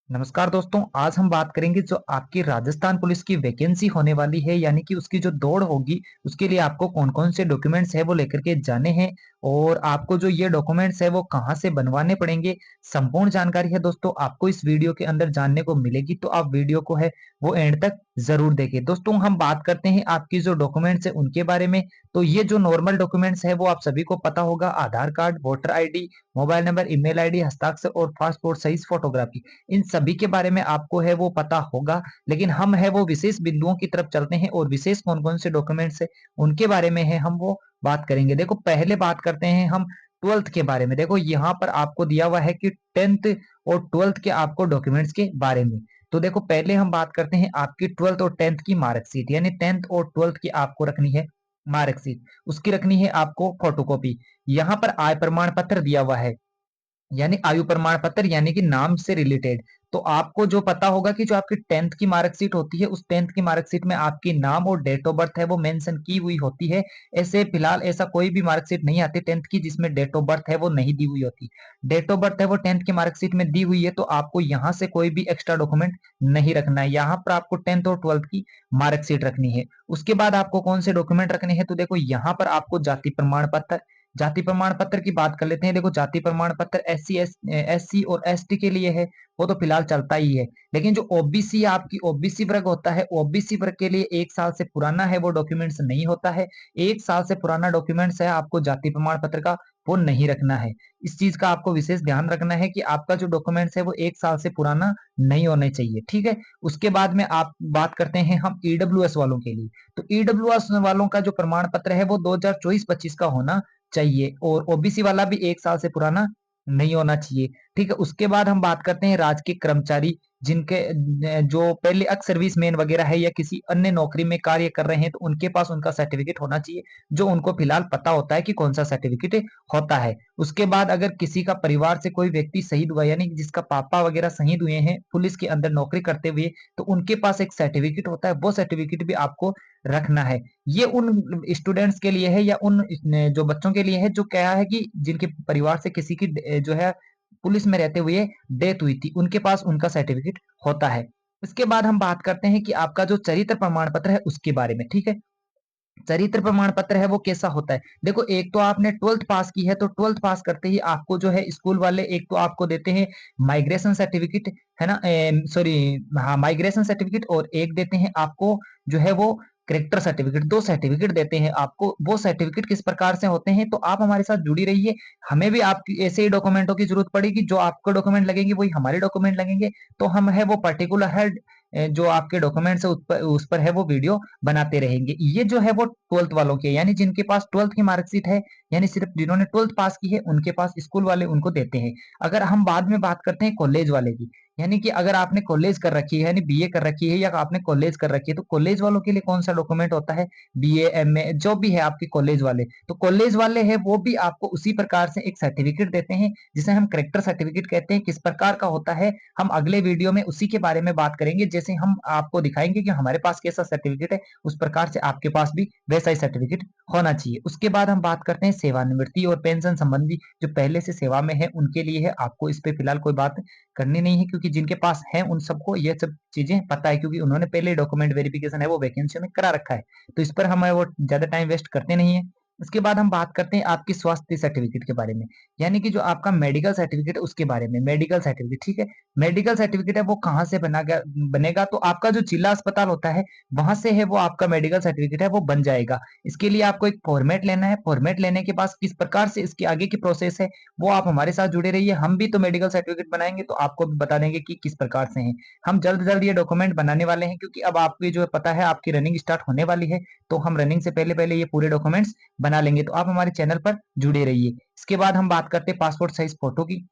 नमस्कार दोस्तों, आज हम बात करेंगे जो आपकी राजस्थान पुलिस की वैकेंसी होने वाली है यानी कि उसकी जो दौड़ होगी, उसके लिए आपको कौन-कौन से डॉक्यूमेंट्स है वो लेकर के जाने हैं और आपको जो ये डॉक्यूमेंट्स है वो कहाँ से बनवाने पड़ेंगे, संपूर्ण जानकारी है दोस्तों आपको इस वीडियो के अंदर जानने को मिलेगी, तो आप वीडियो को है वो एंड तक ज़रूर देखें। दोस्तों हम बात करते हैं आपकी जो डॉक्यूमेंट्स है उनके बारे में, तो ये जो नॉर्मल डॉक्यूमेंट्स है वो आप सभी को पता होगा Aadhaar card, voter ID, mobile number, email ID, हस्ताक्षर और पासपोर्ट साइज़ फोटोग्राफी। इन सभी के बारे में आपको है वो पता होगा, लेकिन हम है वो विशेष बिंदुओं की तरफ चलते हैं और विशेष कौन-कौन से डॉक्यूमेंट्स है, उनके बारे में है हम वो बात करेंगे। देखो पहले बात करते हैं हम 12th के बारे में। देखो यहाँ पर आपको दिया हुआ है कि 10th और 12th के आपको डॉक्यूमेंट्स के बारे में। तो देखो पहले हम बात करते हैं आपकी 12th और 10th की मार्कशीट यानी 10th और 12th की आपको रखनी है मार्कशीट। उसकी रखनी है आपको फोटोकॉपी। यहाँ पर आय प्रमाण पत्र दिया हुआ है। यानी आयु प्रमाण पत्र यानी कि नाम से रिलेटेड। तो आपको जो पता होगा कि जो आपकी 10th की मार्कशीट होती है, उस 10th की मार्कशीट में आपकी नाम और डेट ऑफ बर्थ है वो मेंशन की हुई होती है। ऐसे फिलहाल ऐसा कोई भी मार्कशीट नहीं आती 10th की जिसमें डेट ऑफ बर्थ है वो नहीं दी हुई होती। डेट ऑफ बर्थ है वो 10th की मार्कशीट में दी हुई है तो आपको यहाँ से कोई भी एक्स्ट्रा डॉक्यूमेंट नहीं रखना है। यहाँ पर आपको 10th और 12th की मार्कशीट रखनी है। उसके बाद आपको कौन से डॉक्यूमेंट रखने हैं तो देखो यहाँ पर आपको जाति प्रमाण पत्र जाति प्रमाण पत्र की बात कर लेते हैं। देखो जाति प्रमाण पत्र एससी और एसटी के लिए है, वो तो फिलहाल चलता ही है। लेकिन जो ओबीसी आपकी ओबीसी वर्ग होता है, ओबीसी वर्ग के लिए 1 साल से पुराना है वो डॉक्यूमेंट्स नहीं होता है। 1 साल से पुराना डॉक्यूमेंट्स है आपको जाति प्रमाण पत्र का वो नहीं रखना है। इस चीज़ का आपको विशेष ध्यान रखना है कि आपका जो डॉक्यूमेंट्स है वो 1 साल से पुराना नहीं होना चाहिए, ठीक है? उसके बाद में आप बात करते हैं हम ईडब्ल्यूएस वालों के लिए। तो ईडब्ल्यूएस वालों का जो प्रमाण पत्र है वो 2024-25 का होना चाहिए और ओबीसी वाला भी 1 साल से पुराना नहीं होना चाहिए, ठीक है? उसके बाद हम बात करते हैं राजकीय कर्मचारी जिनके जो पहले एक्स सर्विसमैन वगैरह है या किसी अन्य नौकरी में कार्य कर रहे हैं, तो उनके पास उनका सर्टिफिकेट होना चाहिए, जो उनको फिलहाल पता होता है कि कौन-सा सर्टिफिकेट होता है। उसके बाद अगर किसी का परिवार से कोई व्यक्ति शहीद हुआ यानी कि जिसका पापा वगैरह शहीद हुए हैं पुलिस के अंदर नौकरी करते हुए, तो उनके पास एक सर्टिफिकेट होता है, वो सर्टिफिकेट भी आपको रखना है। ये उन स्टूडेंट्स के लिए है या उन जो बच्चों के लिए है जो क्या है कि जिनके परिवार से किसी की जो है पुलिस में रहते हुए डेथ हुई थी, उनके पास उनका सर्टिफिकेट होता है। उसके बाद हम बात करते हैं कि आपका जो चरित्र प्रमाण पत्र है उसके बारे में, ठीक है? चरित्र प्रमाण पत्र है वो कैसा होता है? देखो एक तो आपने 12th पास की है तो 12th पास करते ही आपको जो है स्कूल वाले एक तो आपको देते हैं माइग्रेशन सर्टिफिकेट, है ना? सॉरी, हाँ, माइग्रेशन सर्टिफिकेट और एक देते हैं आपको जो है वो कैरेक्टर सर्टिफिकेट। 2 सर्टिफिकेट देते हैं आपको। वो सर्टिफिकेट किस प्रकार से होते हैं तो आप हमारे साथ जुड़ी रहिए। हमें भी आपकी ऐसे ही डॉक्यूमेंटों की जरूरत पड़ेगी, जो आपको डॉक्यूमेंट लगेंगे वही हमारे डॉक्यूमेंट लगेंगे। तो हम है वो पर्टिकुलर है जो आपके डॉक्यूमेंट्स है उस पर है वो वीडियो बनाते रहेंगे। ये जो है वो 12th वालों के यानी जिनके पास 12th की मार्कशीट है, यानी सिर्फ जिन्होंने 12th पास की है उनके पास स्कूल वाले उनको देते हैं। अगर हम बाद में बात करते हैं कॉलेज वाले की, यानी कि अगर आपने कॉलेज कर रखी है यानी बीए कर रखी है या आपने कॉलेज कर रखी है, तो कॉलेज वालों के लिए कौन सा डॉक्यूमेंट होता है? बीए, एमए जो भी है आपके कॉलेज वाले, तो कॉलेज वाले हैं वो भी आपको उसी प्रकार से एक सर्टिफिकेट देते हैं जिसे हम कैरेक्टर सर्टिफिकेट कहते हैं। किस प्रकार का होता है हम अगले वीडियो में उसी के बारे में बात करेंगे। जैसे हम आपको दिखाएंगे कि हमारे पास कैसा सर्टिफिकेट है, उस प्रकार से आपके पास भी वैसा ही सर्टिफिकेट होना चाहिए। उसके बाद हम बात करते हैं सेवानिवृत्ति और पेंशन संबंधी, जो पहले से सेवा में है उनके लिए है। आपको इस पे फिलहाल कोई बात करनी नहीं है क्योंकि जिनके पास है उन सबको ये सब चीजें पता है, क्योंकि उन्होंने पहले डॉक्यूमेंट वेरिफिकेशन है वो वैकेंसी में करा रखा है। तो इस पर हम वो ज्यादा टाइम वेस्ट करते नहीं है। उसके बाद हम बात करते हैं आपकी स्वास्थ्य सर्टिफिकेट के बारे में, यानी कि जो आपका मेडिकल सर्टिफिकेट है उसके बारे में। मेडिकल सर्टिफिकेट, ठीक है? मेडिकल सर्टिफिकेट है वो कहाँ से बनेगा तो आपका जो जिला अस्पताल होता है वहां से है वो आपका मेडिकल सर्टिफिकेट है वो बन जाएगा। इसके लिए आपको एक फॉर्मेट लेना है। फॉर्मेट लेने के बाद किस प्रकार से इसकी आगे की प्रोसेस है वो आप हमारे साथ जुड़े रहिए। हम भी तो मेडिकल सर्टिफिकेट बनाएंगे तो आपको भी बता देंगे कि किस प्रकार से है। हम जल्द जल्द ये डॉक्यूमेंट बनाने वाले हैं क्योंकि अब आपकी जो है पता है आपकी रनिंग स्टार्ट होने वाली है, तो हम रनिंग से पहले पहले ये पूरे डॉक्यूमेंट्स बना लेंगे। तो आप हमारे चैनल पर जुड़े रहिए। इसके बाद हम बात करते हैं पासपोर्ट साइज फोटो की,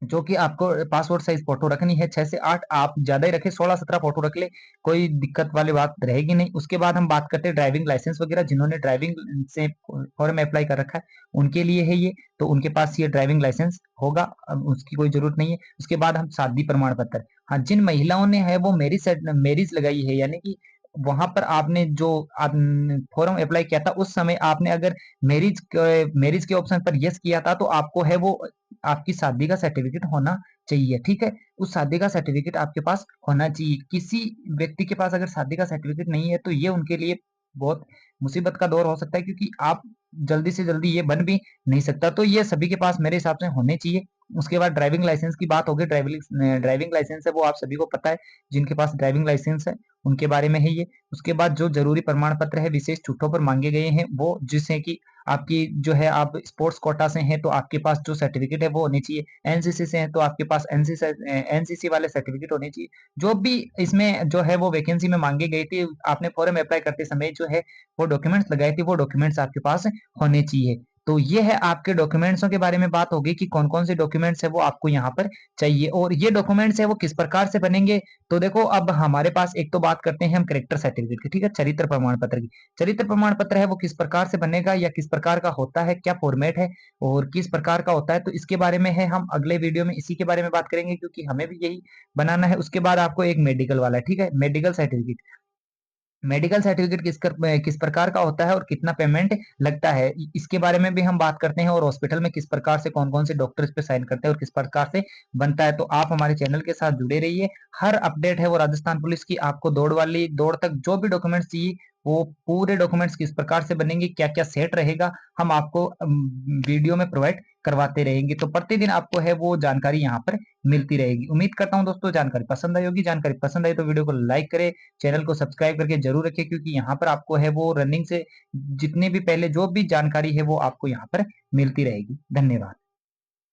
जो कि आपको पासपोर्ट साइज फोटो रखनी है 6 से 8। आप ज्यादा ही रखें, 16-17 फोटो रख ले, कोई दिक्कत वाली बात रहेगी नहीं। उसके बाद हम बात करते हैं ड्राइविंग लाइसेंस वगैरह। जिन्होंने ड्राइविंग से फॉर्म अप्लाई कर रखा है उनके लिए है ये, तो उनके पास ये ड्राइविंग लाइसेंस होगा, अब उसकी कोई जरूरत नहीं है। उसके बाद हम शादी प्रमाण पत्र, हाँ, जिन महिलाओं ने है वो मैरिज लगाई है यानी कि वहां पर आपने जो फॉर्म अप्लाई किया था उस समय आपने अगर मैरिज के ऑप्शन पर यस किया था तो आपको है वो आपकी शादी का सर्टिफिकेट होना चाहिए, ठीक है? उस शादी का सर्टिफिकेट आपके पास होना चाहिए। किसी व्यक्ति के पास अगर शादी का सर्टिफिकेट नहीं है तो ये उनके लिए बहुत मुसीबत का दौर हो सकता है, क्योंकि आप जल्दी से जल्दी ये बन भी नहीं सकता। तो ये सभी के पास मेरे हिसाब से होने चाहिए। उसके बाद ड्राइविंग लाइसेंस की बात होगी। ड्राइविंग लाइसेंस है वो आप सभी को पता है, जिनके पास ड्राइविंग लाइसेंस है उनके बारे में है ये। उसके बाद जो जरूरी प्रमाण पत्र है विशेष छूटों पर मांगे गए हैं वो, जिससे कि आपकी जो है आप स्पोर्ट्स कोटा से हैं तो आपके पास जो सर्टिफिकेट है वो होने चाहिए। एनसीसी से हैं तो आपके पास एनसीसी वाले सर्टिफिकेट होने चाहिए। जो भी इसमें जो है वो वैकेंसी में मांगी गई थी, आपने फॉर्म अप्लाई करते समय जो है वो डॉक्यूमेंट्स लगाए थे, वो डॉक्यूमेंट्स आपके पास होने चाहिए। तो ये है आपके डॉक्यूमेंट्सों के बारे में बात होगी कि कौन कौन से डॉक्यूमेंट्स है वो आपको यहाँ पर चाहिए, और ये डॉक्यूमेंट्स है वो किस प्रकार से बनेंगे। तो देखो, अब हमारे पास एक तो बात करते हैं हम कैरेक्टर सर्टिफिकेट की, ठीक है, चरित्र प्रमाण पत्र की। चरित्र प्रमाण पत्र है वो किस प्रकार से बनेगा या किस प्रकार का होता है, क्या फॉर्मेट है और किस प्रकार का होता है, तो इसके बारे में है हम अगले वीडियो में इसी के बारे में बात करेंगे, क्योंकि हमें भी यही बनाना है। उसके बाद आपको एक मेडिकल वाला, ठीक है, मेडिकल सर्टिफिकेट। मेडिकल सर्टिफिकेट किस प्रकार का होता है और कितना पेमेंट लगता है, इसके बारे में भी हम बात करते हैं, और हॉस्पिटल में किस प्रकार से कौन कौन से डॉक्टर इस पे साइन करते हैं और किस प्रकार से बनता है। तो आप हमारे चैनल के साथ जुड़े रहिए। हर अपडेट है वो राजस्थान पुलिस की, आपको दौड़ तक जो भी डॉक्यूमेंट्स चाहिए वो पूरे डॉक्यूमेंट्स किस प्रकार से बनेंगे, क्या क्या सेट रहेगा, हम आपको वीडियो में प्रोवाइड करवाते रहेंगे। तो प्रतिदिन आपको है वो जानकारी यहाँ पर मिलती रहेगी। उम्मीद करता हूँ दोस्तों जानकारी पसंद आई होगी। जानकारी पसंद आई तो वीडियो को लाइक करें, चैनल को सब्सक्राइब करके जरूर रखें, क्योंकि यहाँ पर आपको है वो रनिंग से जितने भी पहले जो भी जानकारी है वो आपको यहाँ पर मिलती रहेगी। धन्यवाद।